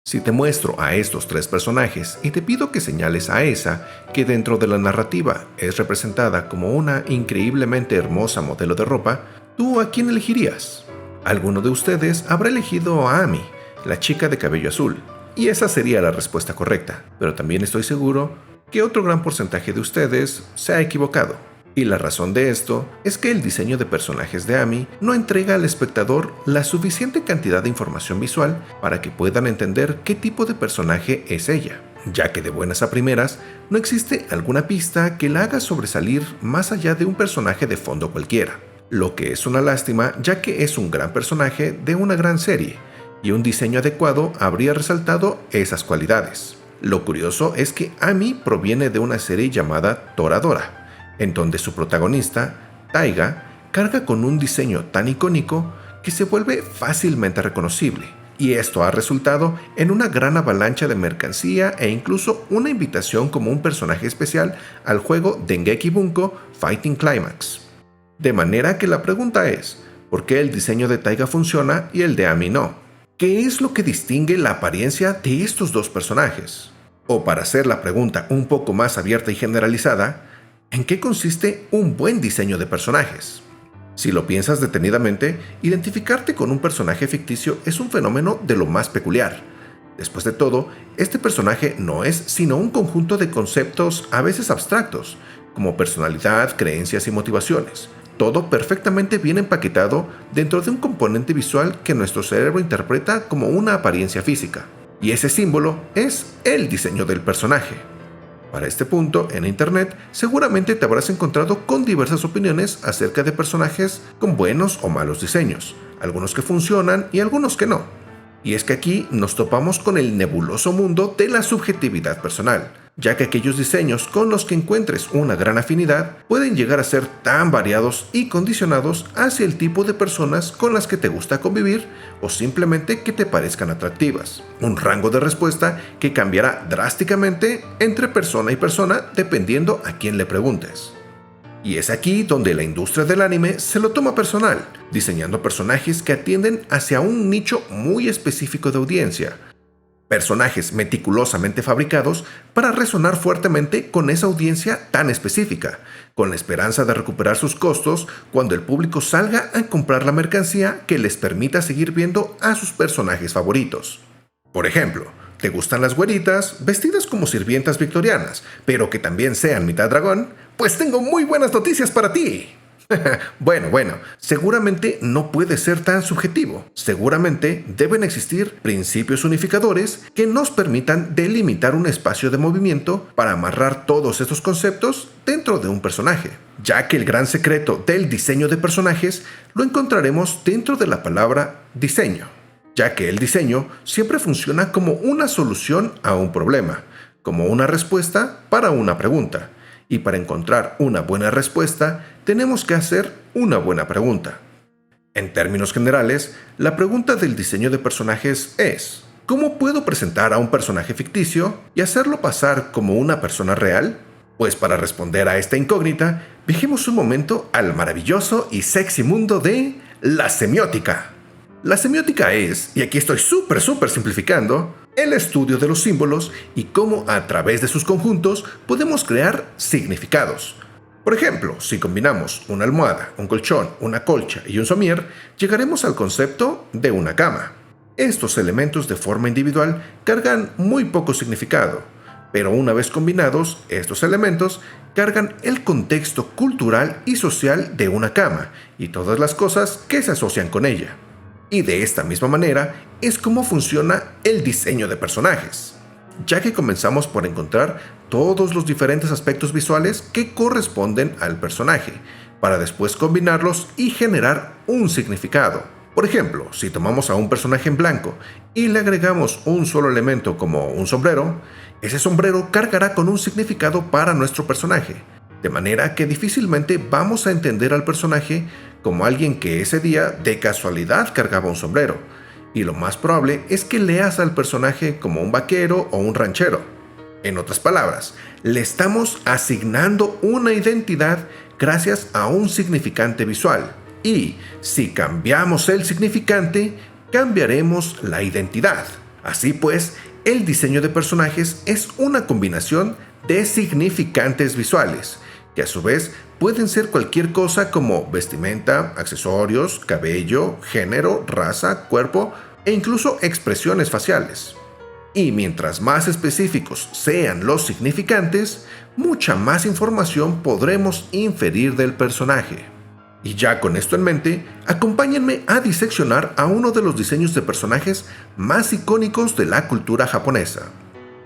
Si te muestro a estos tres personajes y te pido que señales a esa que dentro de la narrativa es representada como una increíblemente hermosa modelo de ropa, ¿tú a quién elegirías? Alguno de ustedes habrá elegido a Amy, la chica de cabello azul, y esa sería la respuesta correcta, pero también estoy seguro que otro gran porcentaje de ustedes se ha equivocado. Y la razón de esto es que el diseño de personajes de Amy no entrega al espectador la suficiente cantidad de información visual para que puedan entender qué tipo de personaje es ella, ya que de buenas a primeras no existe alguna pista que la haga sobresalir más allá de un personaje de fondo cualquiera, lo que es una lástima ya que es un gran personaje de una gran serie, y un diseño adecuado habría resaltado esas cualidades. Lo curioso es que Amy proviene de una serie llamada Toradora, en donde su protagonista, Taiga, carga con un diseño tan icónico que se vuelve fácilmente reconocible, y esto ha resultado en una gran avalancha de mercancía e incluso una invitación como un personaje especial al juego Dengeki Bunko Fighting Climax. De manera que la pregunta es, ¿por qué el diseño de Taiga funciona y el de Amy no? ¿Qué es lo que distingue la apariencia de estos dos personajes? O para hacer la pregunta un poco más abierta y generalizada, ¿en qué consiste un buen diseño de personajes? Si lo piensas detenidamente, identificarte con un personaje ficticio es un fenómeno de lo más peculiar. Después de todo, este personaje no es sino un conjunto de conceptos a veces abstractos, como personalidad, creencias y motivaciones. Todo perfectamente bien empaquetado dentro de un componente visual que nuestro cerebro interpreta como una apariencia física. Y ese símbolo es el diseño del personaje. Para este punto, en internet, seguramente te habrás encontrado con diversas opiniones acerca de personajes con buenos o malos diseños, algunos que funcionan y algunos que no. Y es que aquí nos topamos con el nebuloso mundo de la subjetividad personal, ya que aquellos diseños con los que encuentres una gran afinidad pueden llegar a ser tan variados y condicionados hacia el tipo de personas con las que te gusta convivir o simplemente que te parezcan atractivas. Un rango de respuesta que cambiará drásticamente entre persona y persona dependiendo a quién le preguntes. Y es aquí donde la industria del anime se lo toma personal, diseñando personajes que atienden hacia un nicho muy específico de audiencia. Personajes meticulosamente fabricados para resonar fuertemente con esa audiencia tan específica, con la esperanza de recuperar sus costos cuando el público salga a comprar la mercancía que les permita seguir viendo a sus personajes favoritos. Por ejemplo, ¿te gustan las güeritas vestidas como sirvientas victorianas, pero que también sean mitad dragón? Pues tengo muy buenas noticias para ti. Bueno, seguramente no puede ser tan subjetivo. Seguramente deben existir principios unificadores que nos permitan delimitar un espacio de movimiento para amarrar todos estos conceptos dentro de un personaje, ya que el gran secreto del diseño de personajes lo encontraremos dentro de la palabra diseño, ya que el diseño siempre funciona como una solución a un problema, como una respuesta para una pregunta. Y para encontrar una buena respuesta, tenemos que hacer una buena pregunta. En términos generales, la pregunta del diseño de personajes es: ¿cómo puedo presentar a un personaje ficticio y hacerlo pasar como una persona real? Pues para responder a esta incógnita, viajemos un momento al maravilloso y sexy mundo de la semiótica. La semiótica es, y aquí estoy súper simplificando, el estudio de los símbolos y cómo a través de sus conjuntos podemos crear significados. Por ejemplo, si combinamos una almohada, un colchón, una colcha y un somier, llegaremos al concepto de una cama. Estos elementos de forma individual cargan muy poco significado, pero una vez combinados, estos elementos cargan el contexto cultural y social de una cama y todas las cosas que se asocian con ella. Y de esta misma manera es como funciona el diseño de personajes, ya que comenzamos por encontrar todos los diferentes aspectos visuales que corresponden al personaje, para después combinarlos y generar un significado. Por ejemplo, si tomamos a un personaje en blanco y le agregamos un solo elemento como un sombrero, ese sombrero cargará con un significado para nuestro personaje, de manera que difícilmente vamos a entender al personaje como alguien que ese día de casualidad cargaba un sombrero, y lo más probable es que leas al personaje como un vaquero o un ranchero. En otras palabras, le estamos asignando una identidad gracias a un significante visual, y si cambiamos el significante, cambiaremos la identidad. Así pues, el diseño de personajes es una combinación de significantes visuales, que a su vez pueden ser cualquier cosa como vestimenta, accesorios, cabello, género, raza, cuerpo e incluso expresiones faciales. Y mientras más específicos sean los significantes, mucha más información podremos inferir del personaje. Y ya con esto en mente, acompáñenme a diseccionar a uno de los diseños de personajes más icónicos de la cultura japonesa.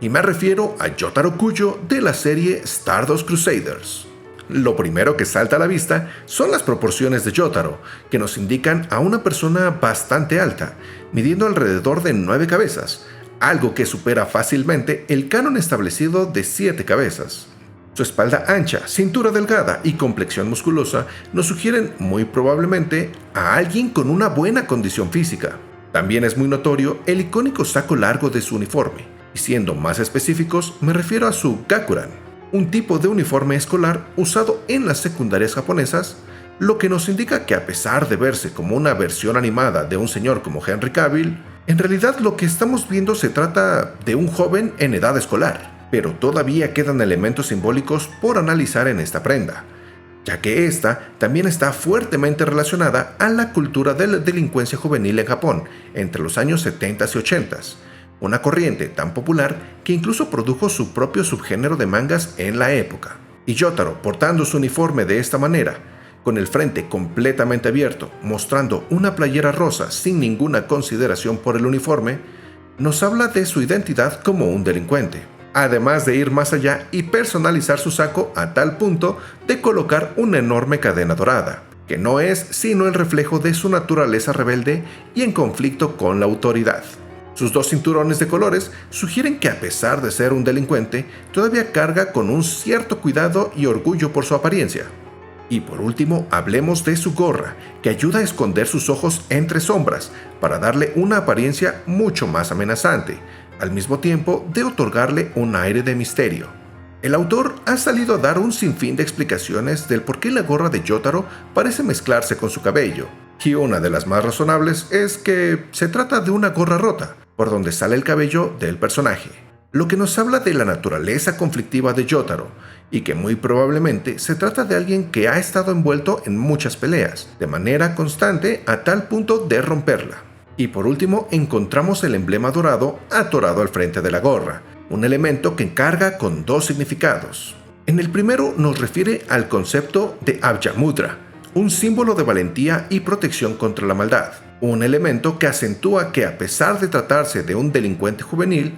Y me refiero a Jotaro Kujo de la serie Stardust Crusaders. Lo primero que salta a la vista son las proporciones de Jotaro, que nos indican a una persona bastante alta, midiendo alrededor de 9 cabezas, algo que supera fácilmente el canon establecido de 7 cabezas. Su espalda ancha, cintura delgada y complexión musculosa nos sugieren muy probablemente a alguien con una buena condición física. También es muy notorio el icónico saco largo de su uniforme, y siendo más específicos me refiero a su gakuran, un tipo de uniforme escolar usado en las secundarias japonesas, lo que nos indica que a pesar de verse como una versión animada de un señor como Henry Cavill, en realidad lo que estamos viendo se trata de un joven en edad escolar, pero todavía quedan elementos simbólicos por analizar en esta prenda, ya que esta también está fuertemente relacionada a la cultura de la delincuencia juvenil en Japón entre los años 70 y 80, una corriente tan popular que incluso produjo su propio subgénero de mangas en la época. Y Jotaro, portando su uniforme de esta manera, con el frente completamente abierto, mostrando una playera rosa sin ninguna consideración por el uniforme, nos habla de su identidad como un delincuente, además de ir más allá y personalizar su saco a tal punto de colocar una enorme cadena dorada, que no es sino el reflejo de su naturaleza rebelde y en conflicto con la autoridad. Sus 2 cinturones de colores sugieren que a pesar de ser un delincuente, todavía carga con un cierto cuidado y orgullo por su apariencia. Y por último, hablemos de su gorra, que ayuda a esconder sus ojos entre sombras para darle una apariencia mucho más amenazante, al mismo tiempo de otorgarle un aire de misterio. El autor ha salido a dar un sinfín de explicaciones del por qué la gorra de Jotaro parece mezclarse con su cabello, y una de las más razonables es que se trata de una gorra rota, por donde sale el cabello del personaje, lo que nos habla de la naturaleza conflictiva de Jotaro, y que muy probablemente se trata de alguien que ha estado envuelto en muchas peleas, de manera constante a tal punto de romperla. Y por último encontramos el emblema dorado atorado al frente de la gorra, un elemento que carga con 2 significados. En el primero nos refiere al concepto de Abhyamudra, un símbolo de valentía y protección contra la maldad, un elemento que acentúa que a pesar de tratarse de un delincuente juvenil,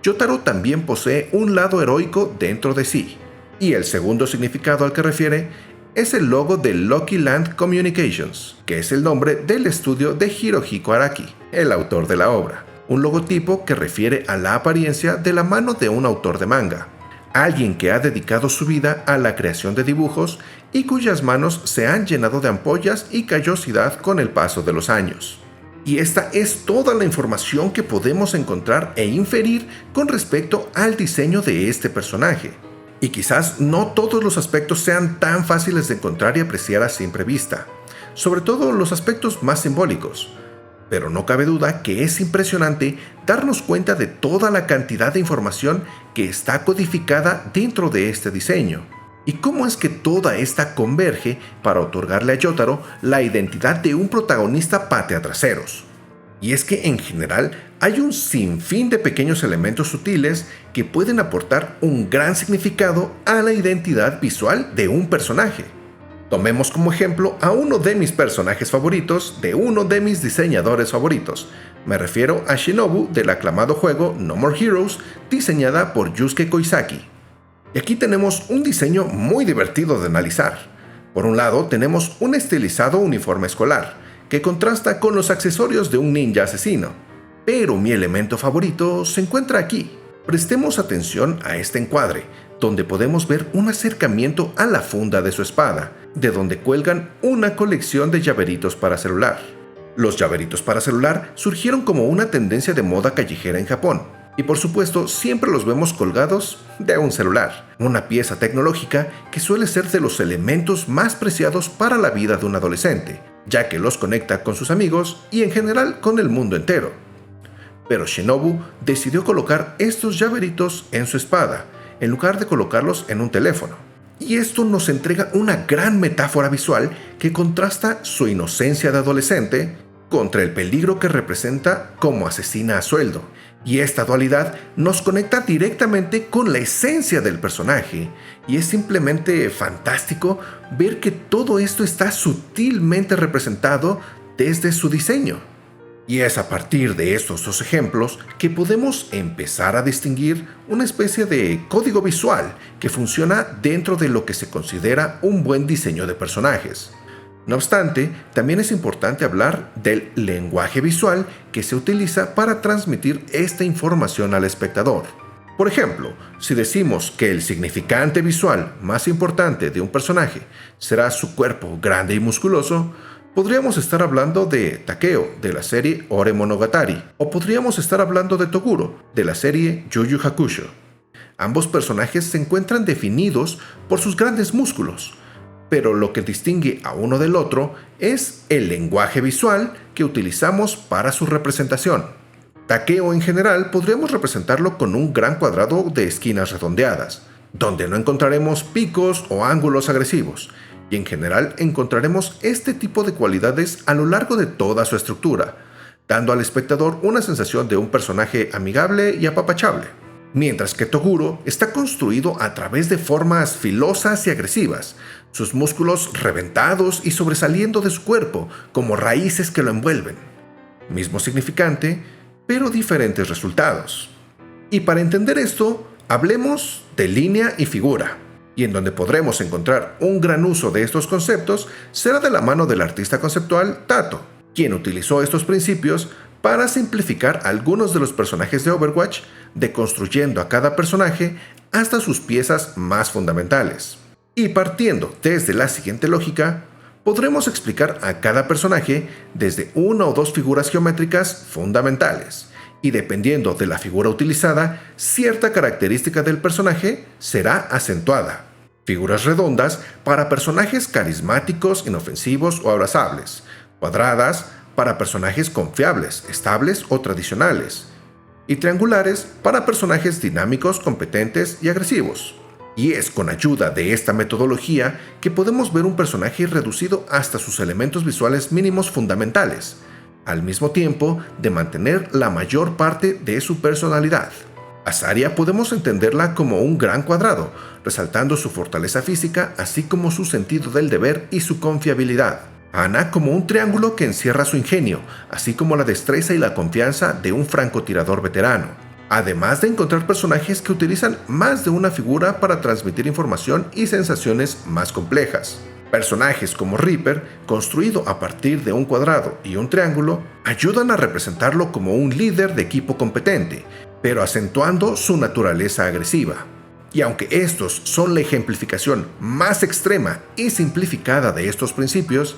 Jotaro también posee un lado heroico dentro de sí. Y el segundo significado al que refiere es el logo de Lucky Land Communications, que es el nombre del estudio de Hirohiko Araki, el autor de la obra. Un logotipo que refiere a la apariencia de la mano de un autor de manga, alguien que ha dedicado su vida a la creación de dibujos y cuyas manos se han llenado de ampollas y callosidad con el paso de los años. Y esta es toda la información que podemos encontrar e inferir con respecto al diseño de este personaje. Y quizás no todos los aspectos sean tan fáciles de encontrar y apreciar a simple vista, sobre todo los aspectos más simbólicos. Pero no cabe duda que es impresionante darnos cuenta de toda la cantidad de información que está codificada dentro de este diseño, y cómo es que toda esta converge para otorgarle a Jotaro la identidad de un protagonista pateatraseros. Y es que en general hay un sinfín de pequeños elementos sutiles que pueden aportar un gran significado a la identidad visual de un personaje. Tomemos como ejemplo a uno de mis personajes favoritos de uno de mis diseñadores favoritos. Me refiero a Shinobu del aclamado juego No More Heroes, diseñada por Yusuke Koizaki. Y aquí tenemos un diseño muy divertido de analizar. Por un lado tenemos un estilizado uniforme escolar, que contrasta con los accesorios de un ninja asesino. Pero mi elemento favorito se encuentra aquí. Prestemos atención a este encuadre, donde podemos ver un acercamiento a la funda de su espada, de donde cuelgan una colección de llaveritos para celular. Los llaveritos para celular surgieron como una tendencia de moda callejera en Japón, y por supuesto siempre los vemos colgados de un celular, una pieza tecnológica que suele ser de los elementos más preciados para la vida de un adolescente, ya que los conecta con sus amigos y en general con el mundo entero. pero Shinobu decidió colocar estos llaveritos en su espada, en lugar de colocarlos en un teléfono. Y esto nos entrega una gran metáfora visual que contrasta su inocencia de adolescente contra el peligro que representa como asesina a sueldo. Y esta dualidad nos conecta directamente con la esencia del personaje, y es simplemente fantástico ver que todo esto está sutilmente representado desde su diseño. Y es a partir de estos dos ejemplos que podemos empezar a distinguir una especie de código visual que funciona dentro de lo que se considera un buen diseño de personajes. No obstante, también es importante hablar del lenguaje visual que se utiliza para transmitir esta información al espectador. Por ejemplo, si decimos que el significante visual más importante de un personaje será su cuerpo grande y musculoso, podríamos estar hablando de Takeo, de la serie Ore Monogatari, o podríamos estar hablando de Toguro, de la serie Yu Yu Hakusho. Ambos personajes se encuentran definidos por sus grandes músculos, pero lo que distingue a uno del otro es el lenguaje visual que utilizamos para su representación. Takeo en general podríamos representarlo con un gran cuadrado de esquinas redondeadas, donde no encontraremos picos o ángulos agresivos, y en general encontraremos este tipo de cualidades a lo largo de toda su estructura, dando al espectador una sensación de un personaje amigable y apapachable. Mientras que Toguro está construido a través de formas filosas y agresivas, sus músculos reventados y sobresaliendo de su cuerpo como raíces que lo envuelven. Mismo significante, pero diferentes resultados. Y para entender esto, hablemos de línea y figura. Y en donde podremos encontrar un gran uso de estos conceptos será de la mano del artista conceptual Tato, quien utilizó estos principios para simplificar algunos de los personajes de Overwatch, deconstruyendo a cada personaje hasta sus piezas más fundamentales. Y partiendo desde la siguiente lógica, podremos explicar a cada personaje desde una o dos figuras geométricas fundamentales, y dependiendo de la figura utilizada, cierta característica del personaje será acentuada. Figuras redondas para personajes carismáticos, inofensivos o abrazables, cuadradas para personajes confiables, estables o tradicionales, y triangulares para personajes dinámicos, competentes y agresivos. Y es con ayuda de esta metodología que podemos ver un personaje reducido hasta sus elementos visuales mínimos fundamentales, al mismo tiempo de mantener la mayor parte de su personalidad. A Saria podemos entenderla como un gran cuadrado, resaltando su fortaleza física así como su sentido del deber y su confiabilidad. A Ana como un triángulo que encierra su ingenio, así como la destreza y la confianza de un francotirador veterano. Además de encontrar personajes que utilizan más de una figura para transmitir información y sensaciones más complejas. Personajes como Reaper, construido a partir de un cuadrado y un triángulo, ayudan a representarlo como un líder de equipo competente, pero acentuando su naturaleza agresiva. Y aunque estos son la ejemplificación más extrema y simplificada de estos principios,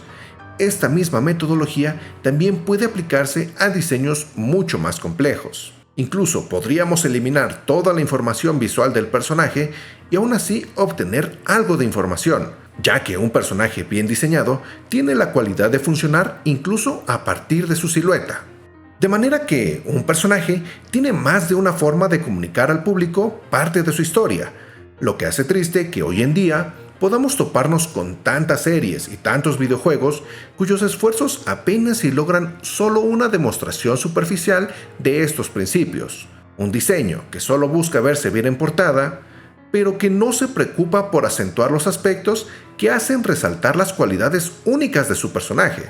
esta misma metodología también puede aplicarse a diseños mucho más complejos. Incluso podríamos eliminar toda la información visual del personaje y aún así obtener algo de información, ya que un personaje bien diseñado tiene la cualidad de funcionar incluso a partir de su silueta. De manera que un personaje tiene más de una forma de comunicar al público parte de su historia, lo que hace triste que hoy en día podamos toparnos con tantas series y tantos videojuegos cuyos esfuerzos apenas si logran solo una demostración superficial de estos principios. Un diseño que solo busca verse bien en portada, pero que no se preocupa por acentuar los aspectos que hacen resaltar las cualidades únicas de su personaje.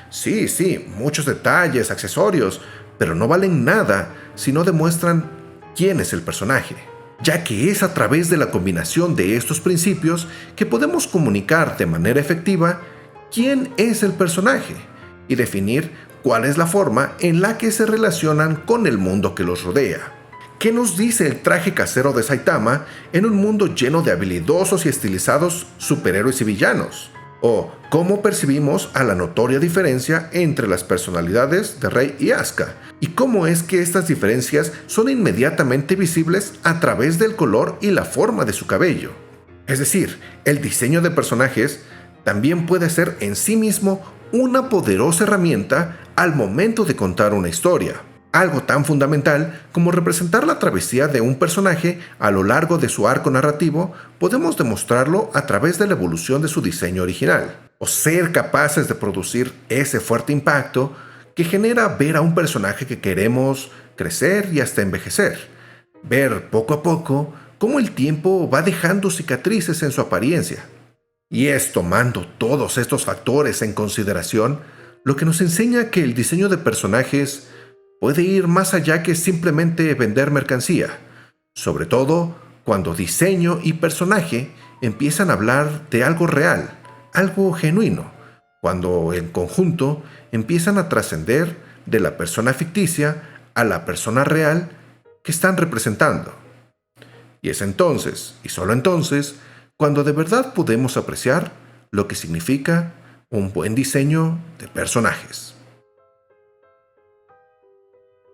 Sí, muchos detalles, accesorios, pero no valen nada si no demuestran quién es el personaje, ya que es a través de la combinación de estos principios que podemos comunicar de manera efectiva quién es el personaje y definir cuál es la forma en la que se relacionan con el mundo que los rodea. ¿Qué nos dice el traje casero de Saitama en un mundo lleno de habilidosos y estilizados superhéroes y villanos? ¿O cómo percibimos a la notoria diferencia entre las personalidades de Rei y Asuka? ¿Y cómo es que estas diferencias son inmediatamente visibles a través del color y la forma de su cabello? Es decir, el diseño de personajes también puede ser en sí mismo una poderosa herramienta al momento de contar una historia. Algo tan fundamental como representar la travesía de un personaje a lo largo de su arco narrativo, podemos demostrarlo a través de la evolución de su diseño original, o ser capaces de producir ese fuerte impacto que genera ver a un personaje que queremos crecer y hasta envejecer. Ver poco a poco cómo el tiempo va dejando cicatrices en su apariencia. Y es tomando todos estos factores en consideración lo que nos enseña que el diseño de personajes puede ir más allá que simplemente vender mercancía, sobre todo cuando diseño y personaje empiezan a hablar de algo real, algo genuino, cuando en conjunto empiezan a trascender de la persona ficticia a la persona real que están representando. Y es entonces, y solo entonces, cuando de verdad podemos apreciar lo que significa un buen diseño de personajes.